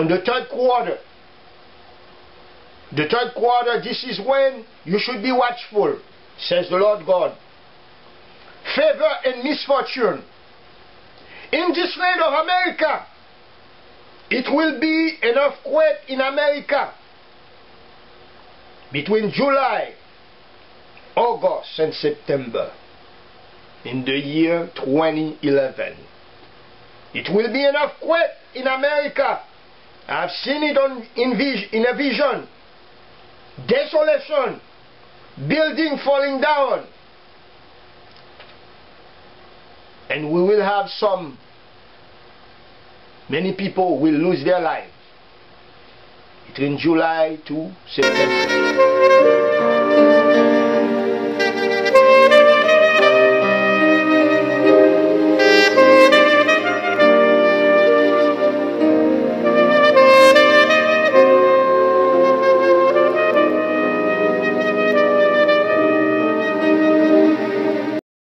on the third quarter. The third quarter, this is when you should be watchful, says the Lord God. Favor and misfortune. In this land of America, it will be an earthquake in America between July, August and September in the year 2011. It will be an earthquake in America. I've seen it in a vision. Desolation, building falling down, and we will have many people will lose their lives between July to September.